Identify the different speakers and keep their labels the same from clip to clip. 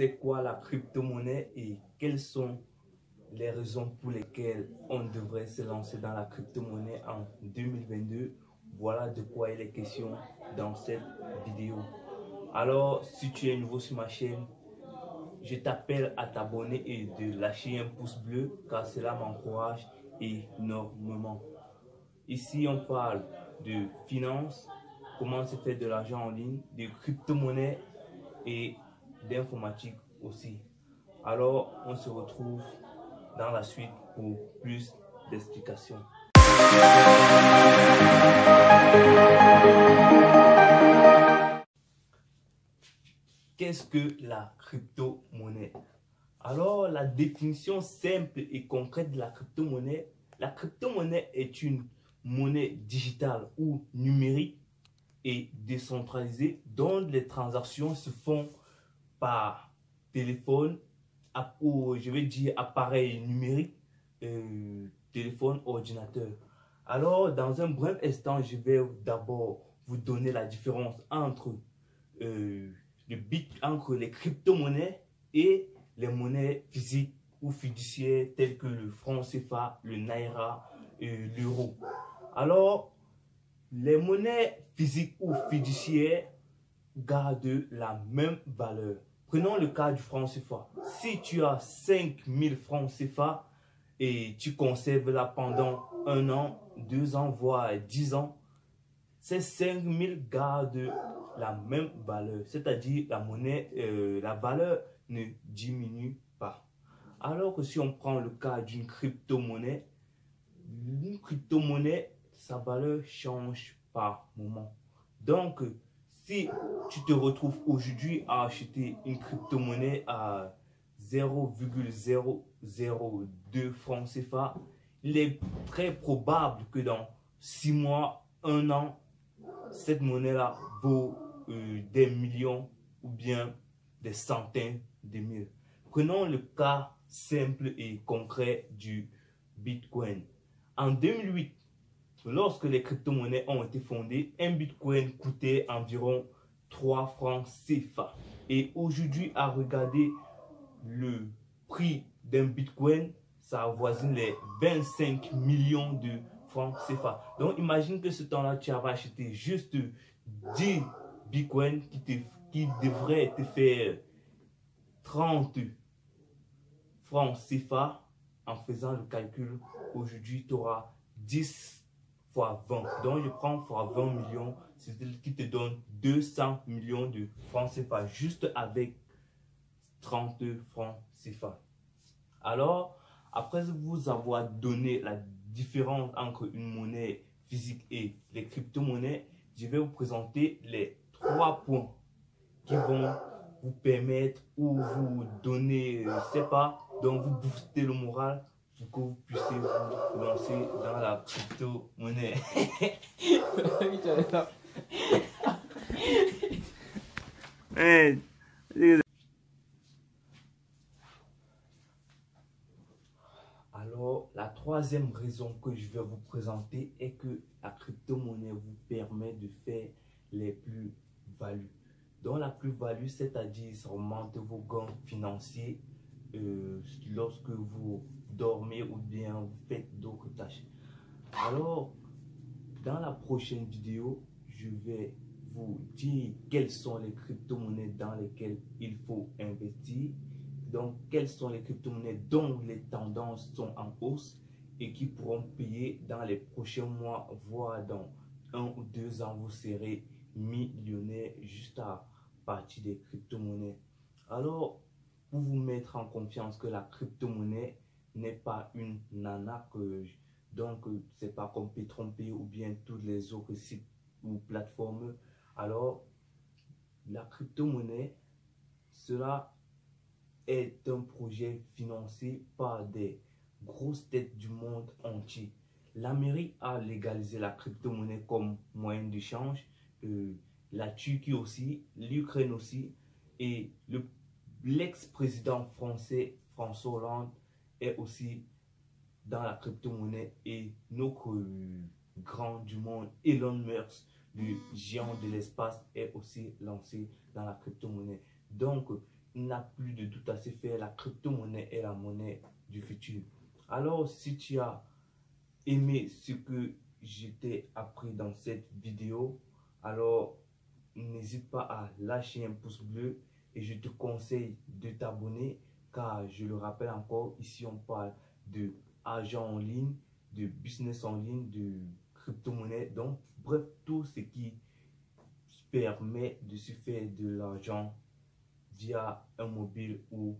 Speaker 1: c'est quoi la crypto-monnaie et quelles sont les raisons pour lesquelles on devrait se lancer dans la crypto-monnaie en 2022. Voilà de quoi il est question dans cette vidéo. Alors, si tu es nouveau sur ma chaîne, je t'appelle à t'abonner et de lâcher un pouce bleu car cela m'encourage énormément. Ici, on parle de finance, comment se faire de l'argent en ligne, de crypto-monnaie et d'informatique aussi. Alors, on se retrouve dans la suite pour plus d'explications. Qu'est-ce que la crypto-monnaie? Alors, la définition simple et concrète de la crypto-monnaie est une monnaie digitale ou numérique et décentralisée dont les transactions se font par téléphone ou je vais dire appareil numérique, téléphone, ordinateur. Alors, dans un bref instant, je vais d'abord vous donner la différence entre entre les crypto-monnaies et les monnaies physiques ou fiduciaires telles que le franc CFA, le Naira et l'euro. Alors, les monnaies physiques ou fiduciaires gardent la même valeur. Prenons le cas du franc CFA. Si tu as 5000 francs CFA et tu conserves là pendant 1 an, 2 ans, voire 10 ans, ces 5000 gardent la même valeur, c'est-à-dire la monnaie, la valeur ne diminue pas. Alors que si on prend le cas d'une crypto-monnaie, sa valeur change par moment. Donc, si tu te retrouves aujourd'hui à acheter une crypto-monnaie à 0,002 francs CFA, il est très probable que dans 6 mois, 1 an, cette monnaie-là vaut des millions ou bien des centaines de milliers. Prenons le cas simple et concret du Bitcoin. En 2008, lorsque les crypto-monnaies ont été fondées, un Bitcoin coûtait environ 3 francs CFA. Et aujourd'hui, à regarder le prix d'un Bitcoin, ça avoisine les 25 millions de francs CFA. Donc, imagine que ce temps-là, tu avais acheté juste 10 Bitcoins qui devraient te faire 30 francs CFA. En faisant le calcul, aujourd'hui, tu auras 10 fois 20. Donc, je prends fois 20 millions, c'est ce qui te donne 200 millions de francs CFA, juste avec 30 francs CFA. Alors, après vous avoir donné la différence entre une monnaie physique et les crypto-monnaies, je vais vous présenter les 3 points qui vont vous permettre ou vous donner, je ne sais pas, donc vous booster le moral pour que vous puissiez vous lancer dans la crypto-monnaie. Alors, la troisième raison que je vais vous présenter est que la crypto-monnaie vous permet de faire les plus-values. Donc, la plus-value, c'est-à-dire ça augmente vos gains financiers lorsque vous dormez ou bien vous faites d'autres tâches. Alors, dans la prochaine vidéo, je vais vous dire quelles sont les crypto-monnaies dans lesquelles il faut investir. Donc, quelles sont les crypto-monnaies dont les tendances sont en hausse et qui pourront payer dans les prochains mois, voire dans 1 ou 2 ans, vous serez millionnaire juste à partir des crypto-monnaies. Alors, pour vous mettre en confiance que la crypto-monnaie n'est pas une arnaque, donc c'est pas comme P-Trompé ou bien tous les autres sites ou plateformes. Alors, la crypto-monnaie, cela est un projet financé par des grosses têtes du monde entier. L'Amérique a légalisé la crypto-monnaie comme moyen d'échange, la Turquie aussi, l'Ukraine aussi, et l'ex-président français François Hollande est aussi dans la crypto-monnaie et notre grand du monde, Elon Musk, le géant de l'espace, est aussi lancé dans la crypto-monnaie. Donc, n'a plus de doute à se faire. La crypto-monnaie est la monnaie du futur. Alors, si tu as aimé ce que je t'ai appris dans cette vidéo, alors n'hésite pas à lâcher un pouce bleu et je te conseille de t'abonner car je le rappelle encore, ici on parle de argent en ligne, de business en ligne, de crypto-monnaie, donc bref, tout ce qui permet de se faire de l'argent via un mobile ou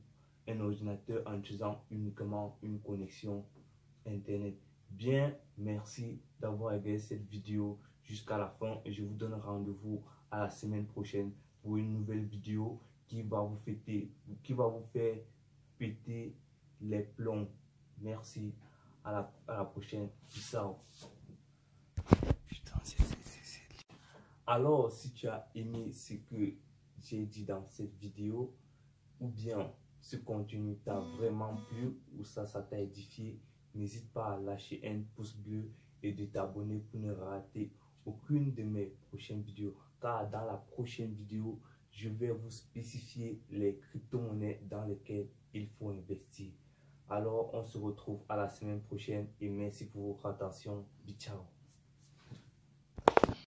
Speaker 1: un ordinateur en utilisant uniquement une connexion Internet. Bien, merci d'avoir regardé cette vidéo jusqu'à la fin et je vous donne rendez-vous à la semaine prochaine pour une nouvelle vidéo qui va vous faire péter les plombs. Merci, à la prochaine. Peace out. Putain, alors, si tu as aimé ce que j'ai dit dans cette vidéo, ou bien ce contenu t'a vraiment plu, ou ça t'a édifié, n'hésite pas à lâcher un pouce bleu et de t'abonner pour ne rater aucune de mes prochaines vidéos. Car dans la prochaine vidéo, je vais vous spécifier les crypto-monnaies dans lesquelles il faut investir. Alors, on se retrouve à la semaine prochaine et merci pour votre attention. Ciao.